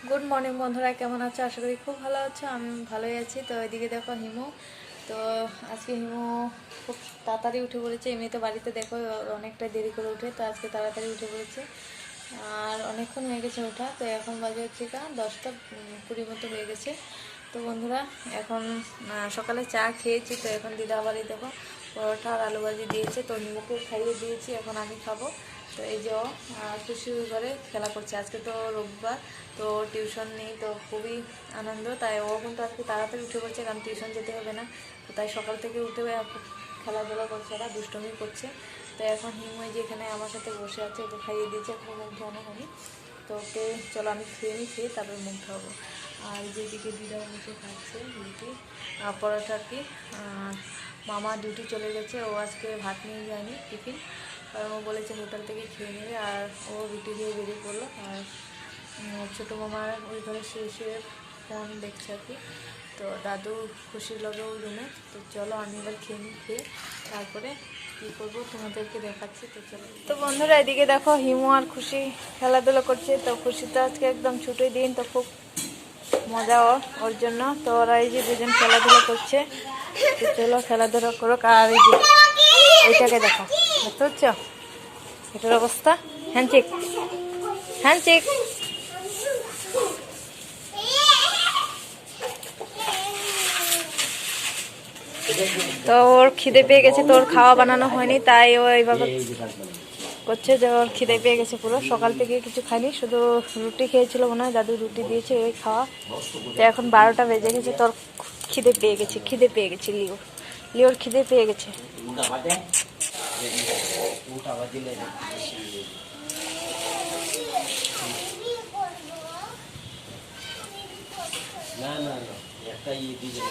Good morning বন্ধুরা, কেমন আছো? আশা করি খুব ভালো আছো। আমি ভালোই আছি। তো এদিকে দেখো হিমু, তো আজকে হিমু খুব তাড়াতাড়ি উঠে পড়েছে। এমনিতে বাড়িতে দেখো অনেকটা দেরি করে উঠে, তো আজকে তাড়াতাড়ি উঠে পড়েছে আর অনেকক্ষণ হয়ে গেছে ওঠা। তো এখন বাজে হচ্ছে 10টা 20 মতো হয়ে গেছে। তো বন্ধুরা এখন সকালে চা খেয়েছি, তো এখন দিদা বাড়ি দেখো পরোটা আর আলু ভাজি দিয়েছে, তো হিমুকে খাইয়ে দিয়েছি, এখন আমি খাবো। তো এই যে খুশির ঘরে খেলা করছে। আজকে তো রোববার, তো টিউশন নেই, তো খুবই আনন্দ। তাই ও কিন্তু আজকে তাড়াতাড়ি উঠে পড়ছে, কারণ টিউশন যেতে হবে না। তো তাই সকাল থেকে উঠে খেলাধুলা করছে, ওরা দুষ্টমি করছে। তো এখন হিমু যে এখানে আমার সাথে বসে আছে, ওকে খাইয়ে দিয়েছে, এখন মুখ ধোয়ানো হয়নি। তো ওকে চলো আমি খেয়ে তারপরে মুখ ধোয়াবো। আর যেদিকে দিদা বসে খাচ্ছে রুটি পরোটা আর কি। মামা ডিউটি চলে গেছে, ও আজকে ভাত নিয়ে যায়নি টিফিন, কারণ ও বলেছে হোটেল থেকে খেয়ে নেবে। আর ও রুটি দিয়ে বেরিয়ে পড়লো। আর ছোটো মামার ওই ঘরে শুয়ে ফোন দেখছে আর কি। তো দাদু খুশির লগেও রুমে। তো চলো আমি এবার খেয়ে তারপরে কী করবো তোমাদেরকে দেখাচ্ছি। তো চলো। তো বন্ধুরা এদিকে দেখো হিমু আর খুশি খেলাধুলো করছে। তো খুশি তো আজকে একদম ছুটির দিন, তো খুব মজা ওর জন্য। তো ওরা এই যে দুজন খেলাধুলা করছে। তো চলো খেলাধুলা করো। আর এই যে এইটাকে দেখো, বুঝতে পারছো এটার অবস্থা? Handshake handshake. তো ওর খিদে পেয়ে গেছে, তো ওর খাওয়া বানানো হয়নি, তাই ও এইভাবে করছে যে ওর খিদে পেয়ে গেছে পুরো। সকাল থেকে কিছু খাইনি, শুধু রুটি খেয়েছিল মনে হয়, দাদু রুটি দিয়েছে ওই খাওয়া। তো এখন 12টা বেজে গেছে, তোর খিদে পেয়ে গেছে লিওর খিদে পেয়ে গেছে। না না না, একটা দিয়ে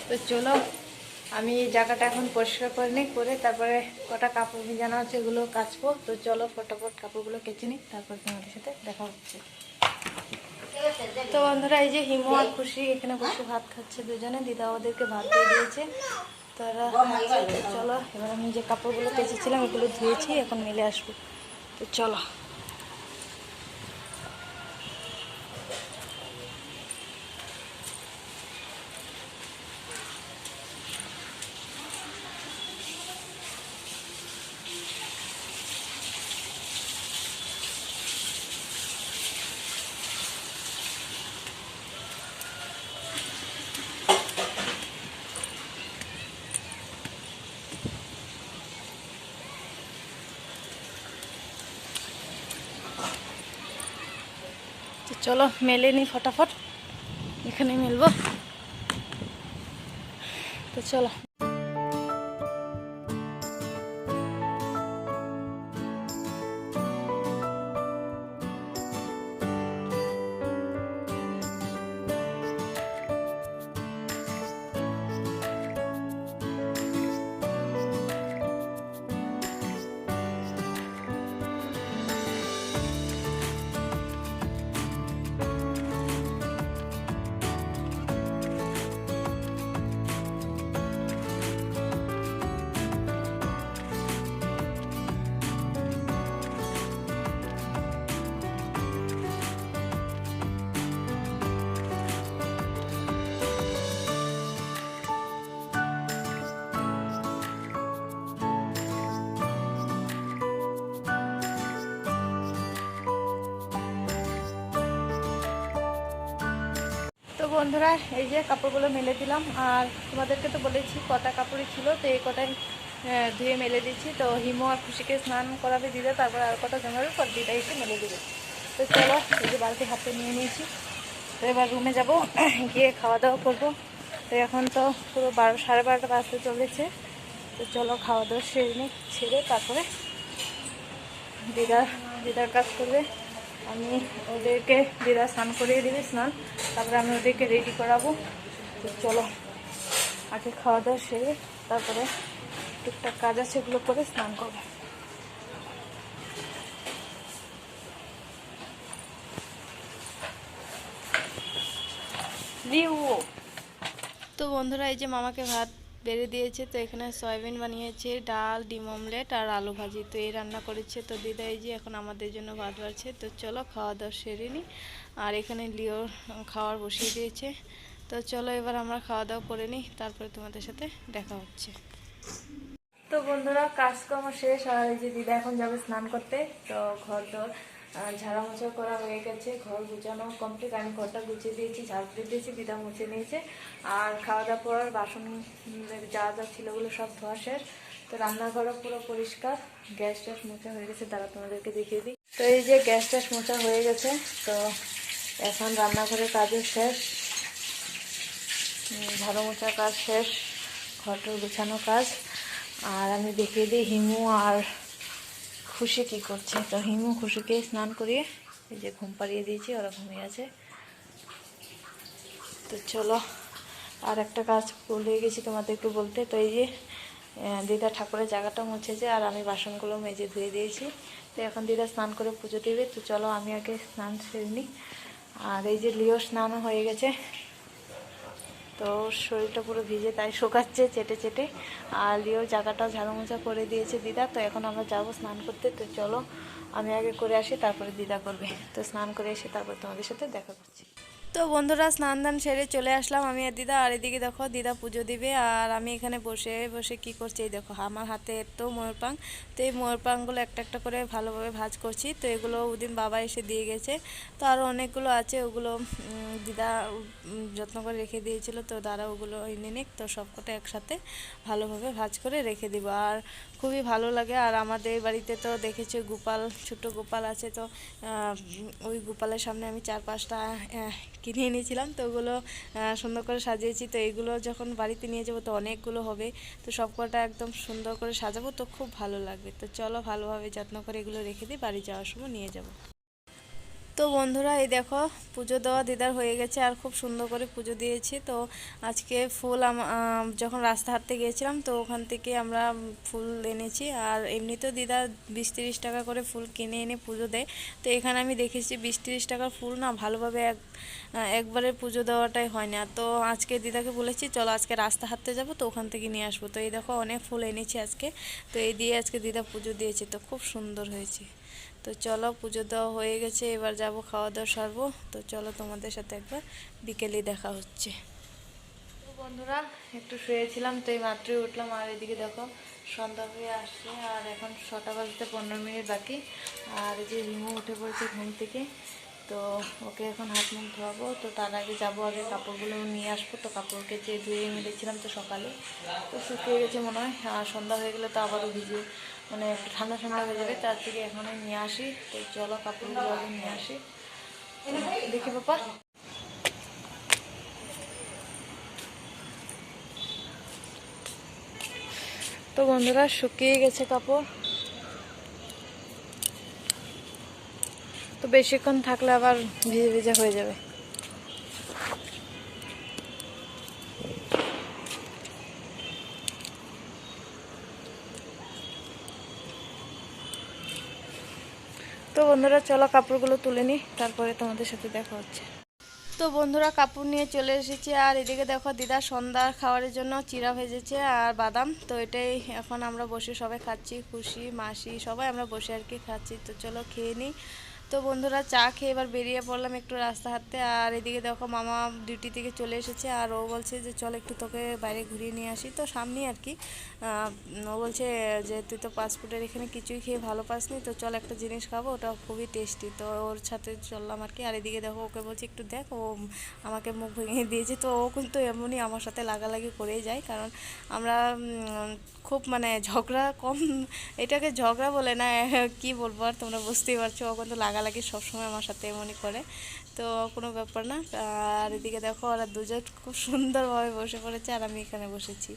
তো চলো আমি এই জায়গাটা এখন পরিষ্কার করে নিই, করে তারপরে কটা কাপড় ভিজানো আছে এগুলো কাচবো। তো চলো ফটাফট কাপড়গুলো কেচে নিই, তারপর তোমাদের সাথে দেখা হচ্ছে। তো বন্ধুরা এই যে হিমু আর খুশি এখানে বসে ভাত খাচ্ছে দুজনে, দিদা ওদেরকে ভাত দিয়ে দিয়েছে। তারা চলো এবার আমি যে কাপড়গুলো কেচেছিলাম এগুলো ধুয়েছি, এখন মেলে আসবো। তো চলো। তো চলো মেলে নি ফটাফট, এখানে মেলবো। তো চলো। তো বন্ধুরা এই যে কাপড়গুলো মেলে দিলাম, আর তোমাদেরকে তো বলেছি কটা কাপড়ই ছিল, তো এই কটাই ধুয়ে মেলে দিচ্ছি। তো হিমু আর খুশিকে স্নান করাবে দিদা, তারপর আর কটা জমাবে, পর দিদা এসে মেলে দেবে। তো চলো এই যে বালতি হাতে নিয়ে নিয়েছি। তো এবার রুমে যাব, গিয়ে খাওয়া দাওয়া করবো। তো এখন তো পুরো 12 সাড়ে 12টা বাজতে চলেছে। তো চলো খাওয়া দাওয়া ছেড়ে তারপরে দিদার কাজ করবে। আমি ওদেরকে দিদা স্নান করিয়ে দিবি স্নান, তারপরে আমি ওদেরকে রেডি করাবো। তো চলো আগে খাওয়া দাওয়া সেরে তারপরে টুকটাক কাজ আছে এগুলো করে স্নান করবো। তো বন্ধুরা এই যে মামাকে ভাত বেড়ে দিয়েছে। তো এখানে সয়াবিন বানিয়েছে, ডাল, ডিম অমলেট আর আলু ভাজি, তো এই রান্না করেছে। তো দিদা এই যে এখন আমাদের জন্য ভাত বাড়ছে। তো চলো খাওয়া দাওয়া সেরে নিই। আর এখানে লিওর খাওয়ার বসিয়ে দিয়েছে। তো চলো এবার আমরা খাওয়া দাওয়া করে নিই, তারপরে তোমাদের সাথে দেখা হচ্ছে। তো বন্ধুরা কাজকর্ম শেষ, আর এই যে দিদা এখন যাবে স্নান করতে। তো ঘর দর ঝাড়া মোছা করা হয়ে গেছে, ঘর গুছানো কমপ্লিট। আমি ঘরটা গুছিয়ে দিয়েছি, ঝাড় দিয়ে দিয়েছি, দিদা মুছে নিয়েছে। আর খাওয়া দাওয়ার পর বাসন যা যা ছিল ওগুলো সব ধোয়া শেষ। তো রান্নাঘরও পুরো পরিষ্কার, গ্যাস ট্যাস মোছা হয়ে গেছে। তারা তোমাদেরকে দেখিয়ে দিই। তো এই যে গ্যাস ট্যাস মোছা হয়ে গেছে। তো এখন রান্নাঘরের কাজও শেষ, ঝাড়ু মোছার কাজ শেষ, ঘরটার গুছানো কাজ। আর আমি দেখিয়ে দিই হিমু আর খুশি কি করছে। তো হিমু খুশিকে স্নান করিয়ে এই যে ঘুম পাড়িয়ে দিয়েছি, ওরা ঘুমিয়ে আছে। তো চলো আর একটা কাজ ভুলে গেছি তোমাদেরকে বলতে। তো এই যে দিদা ঠাকুরের জায়গাটা মুছেছে, আর আমি বাসনগুলো মেজে ধুয়ে দিয়েছি। তো এখন দিদা স্নান করে পুজো দেবে। তো চলো আমি আগে স্নান সেরে নিই। আর এই যে লিও স্নানও হয়ে গেছে, তো শরীরটা পুরো ভিজে তাই শুকাচ্ছে চেটে চেটে। আর লিওর জায়গাটা ঝাড়ু মোছা করে দিয়েছে দিদা। তো এখন আমরা যাবো স্নান করতে। তো চলো আমি আগে করে আসি, তারপরে দিদা করবে। তো স্নান করে এসে তারপর তোমাদের সাথে দেখা করছি। তো বন্ধুরা স্নান দান সেরে চলে আসলাম আমি আর দিদা। আর এদিকে দেখো দিদা পুজো দিবে, আর আমি এখানে বসে বসে কি করছি এই দেখো, আমার হাতে তো ময়ূরপাং। তো এই ময়ূরপাংগুলো একটা একটা করে ভালোভাবে ভাজ করছি। তো এগুলো ওদিন বাবা এসে দিয়ে গেছে। তো আরও অনেকগুলো আছে, ওগুলো দিদা যত্ন করে রেখে দিয়েছিল। তো দাদা ওগুলো এনে নিক, তো সবকটা একসাথে ভালোভাবে ভাজ করে রেখে দিব। আর খুবই ভালো লাগে। আর আমাদের বাড়িতে তো দেখেছো গোপাল, ছোট গোপাল আছে। তো ওই গোপালের সামনে আমি 4-5টা কিনে এনেছিলাম। তো ওগুলো সুন্দর করে সাজিয়েছি। তো এগুলো যখন বাড়িতে নিয়ে যাবো তো অনেকগুলো হবে। তো সবকটা একদম সুন্দর করে সাজাবো, তো খুব ভালো লাগবে। তো চলো ভালোভাবে যত্ন করে এগুলো রেখে দিই, বাড়ি যাওয়ার সময় নিয়ে যাব। তো বন্ধুরা এই দেখো পুজো দেওয়া দিদার হয়ে গেছে, আর খুব সুন্দর করে পুজো দিয়েছি। তো আজকে ফুল যখন রাস্তা হাঁটতে গিয়েছিলাম তো ওখান থেকে আমরা ফুল এনেছি। আর এমনিতেও দিদা 20-30 টাকা করে ফুল কিনে এনে পুজো দেয়। তো এখানে আমি দেখেছি 20-30 টাকার ফুল না ভালোভাবে একবারে পুজো দেওয়াটাই হয় না। তো আজকে দিদাকে বলেছি চলো আজকে রাস্তা হাঁটতে যাবো, তো ওখান থেকে নিয়ে আসবো। তো এই দেখো অনেক ফুল এনেছি আজকে। তো এই দিয়ে আজকে দিদা পুজো দিয়েছে, তো খুব সুন্দর হয়েছে। তো চলো পুজো দেওয়া হয়ে গেছে, এবার যাব খাওয়া দাওয়া সারবো। তো চলো তোমাদের সাথে একবার বিকেলে দেখা হচ্ছে। তো বন্ধুরা একটু শুয়েছিলাম, তো এই মাত্রই উঠলাম। আর এদিকে দেখো সন্ধ্যা হয়ে আসছে, আর এখন 6টা বাজতে 15 মিনিট বাকি। আর এই যে রিমু উঠে পড়েছে ঘুম থেকে। তো ওকে এখন হাত মুখ ধোয়াবো। তো তার আগে যাবো, আগে কাপড়গুলো নিয়ে আসবো। তো কাপড় কেচে ধুয়ে মিলেছিলাম তো সকালে, তো শুকিয়ে গেছে মনে হয়। আর সন্ধ্যা হয়ে গেলে তো আবারও ভিজে মানে একটু ঠান্ডা ঠান্ডা হয়ে যাবে। তার থেকে এখনই নিয়ে আসি। তো চলো কাপড়গুলো আগে নিয়ে আসি, দেখি বাবা। তো বন্ধুরা শুকিয়ে গেছে কাপড়। তো বেশিক্ষণ থাকলে আবার ভিজে ভিজে হয়ে যাবে। তো বন্ধুরা চলো কাপড়গুলো তুলে নিই, তারপরে তোমাদের সাথে দেখা হচ্ছে। তো বন্ধুরা কাপড় নিয়ে চলে এসেছি। আর এদিকে দেখো দিদা সন্ধ্যার খাবারের জন্য চিড়া ভেজেছে আর বাদাম। তো এটাই এখন আমরা বসে সবাই খাচ্ছি, খুশি মাসি সবাই আমরা বসে আর কি খাচ্ছি। তো চলো খেয়ে নিই। তো বন্ধুরা চা খেয়ে এবার বেরিয়ে পড়লাম একটু রাস্তা হাঁটতে। আর এদিকে দেখো মামা ডিউটি থেকে চলে এসেছে, আর ও বলছে যে চল একটু তোকে বাইরে ঘুরিয়ে নিয়ে আসি। তো সামনেই আর কি ও বলছে যে তুই তো ফাস্টফুডের এখানে কিছুই খেয়ে ভালো পাসনি, তো চল একটা জিনিস খাবো, ওটা খুবই টেস্টি। তো ওর সাথে চললাম আর কি। আর এদিকে দেখো ওকে বলছি একটু দেখ, ও আমাকে মুখ ভেঙে দিয়েছে। তো ও কিন্তু এমনই আমার সাথে লাগালাগি করেই যায়, কারণ আমরা খুব মানে ঝগড়া কম, এটাকে ঝগড়া বলে না, কি বলবো আর তোমরা বুঝতেই পারছো। ও কিন্তু লাগালাগি সবসময় আমার সাথে এমনই করে, তো কোনো ব্যাপার না। আর এদিকে দেখো ওরা দুজন খুব সুন্দরভাবে বসে পড়েছে, আর আমি এখানে বসেছি।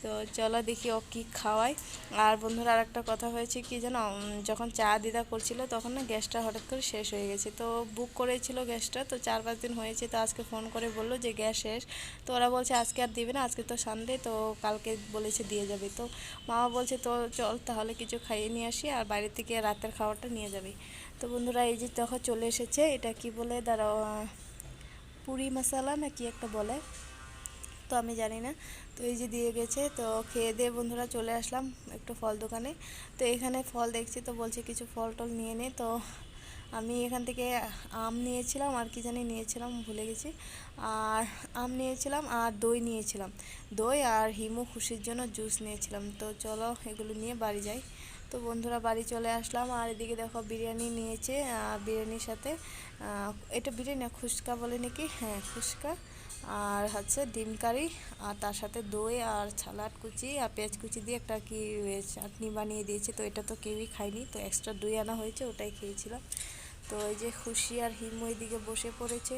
তো চলো দেখি ও কী খাওয়ায়। আর বন্ধুরা আর একটা কথা হয়েছে কি জানো, যখন চা দিদা করছিল তখন না গ্যাসটা হঠাৎ করে শেষ হয়ে গেছে। তো বুক করেছিল গ্যাসটা, তো 4-5 দিন হয়েছে। তো আজকে ফোন করে বললো যে গ্যাস শেষ। তো ওরা বলছে আজকে আর দিবে না, আজকে তো সানডে, তো কালকে বলেছে দিয়ে যাবে। তো মামা বলছে তো চল তাহলে কিছু খাইয়ে নিয়ে আসি, আর বাইরে থেকে রাতের খাবারটা নিয়ে যাবে। তো বন্ধুরা এই যে তখন চলে এসেছে, এটা কি বলে দাঁড়াও, পুরি মশলা না কি একটা বলে। তো তো আমি জানি না। তো এই যে দিয়ে গেছে, তো খেয়ে দিয়ে বন্ধুরা চলে আসলাম একটু ফল দোকানে। তো এখানে ফল দেখছি, তো বলছে কিছু ফল টল নিয়ে নে। তো আমি এখান থেকে আম নিয়েছিলাম, আর কি জানি নিয়েছিলাম ভুলে গেছি। আর আম নিয়েছিলাম আর দই নিয়েছিলাম, দই আর হিমু খুশির জন্য জুস নিয়েছিলাম। তো চলো এগুলো নিয়ে বাড়ি যাই। তো বন্ধুরা বাড়ি চলে আসলাম, আর এদিকে দেখো বিরিয়ানি নিয়েছে, বিরিয়ানির সাথে এটা বিরিয়ানি না, ফুচকা বলে নাকি, হ্যাঁ ফুচকা, আর হচ্ছে ডিম কারি, আর তার সাথে দই আর সালাড কুচি আর পেঁয়াজ কুচি দিয়ে একটা কি চাটনি বানিয়ে দিয়েছে। তো এটা তো কেউই খায়নি, তো এক্সট্রা দই আনা হয়েছে, ওটাই খেয়েছিলাম। তো এই যে খুশি আর হিমু এদিকে বসে পড়েছে,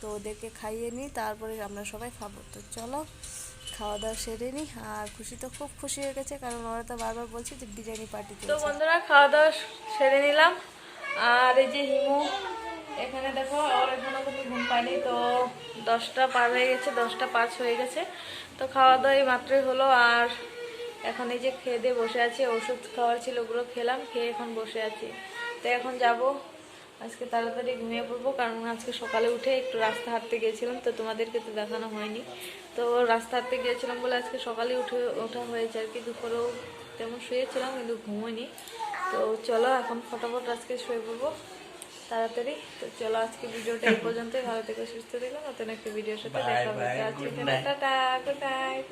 তো ওদেরকে খাইয়ে নিই, তারপরে আমরা সবাই খাবো। তো চলো খাওয়া দাওয়া সেরে নিই। আর খুশি তো খুব খুশি হয়ে গেছে, কারণ ওরা তো বারবার বলছে যে বিরিয়ানি পার্টি চলছে। তো বন্ধুরা খাওয়া দাওয়া সেরে নিলাম, আর এই যে হিমু এখানে দেখো, আর এখনো কিন্তু ঘুম পাইনি। তো 10টা পার হয়ে গেছে, 10টা 5 হয়ে গেছে। তো খাওয়া দাওয়া এই মাত্রই হলো, আর এখন এই যে খেয়ে দিয়ে বসে আছি, ওষুধ খাওয়ার ছিল ওগুলো খেলাম, খেয়ে এখন বসে আছি। তো এখন যাব, আজকে তাড়াতাড়ি ঘুমিয়ে পড়বো, কারণ আজকে সকালে উঠে একটু রাস্তা হাঁটতে গিয়েছিলাম, তো তোমাদেরকে তো দেখানো হয়নি। তো রাস্তা হাঁটতে গিয়েছিলাম বলে আজকে সকালে ওঠা হয়েছে আর কি, দুপুরেও তেমন শুয়েছিলাম কিন্তু ঘুমোইনি। তো চলো এখন ফটাফট আজকে শুয়ে পড়বো তাড়াতাড়ি। তো চলো আজকে ভিডিওটা এই পর্যন্তই, ভালো থেকো সুস্থ থেকো, নতুন একটা ভিডিওর সাথে দেখা হবে। আজকে টাটা, গুড নাইট।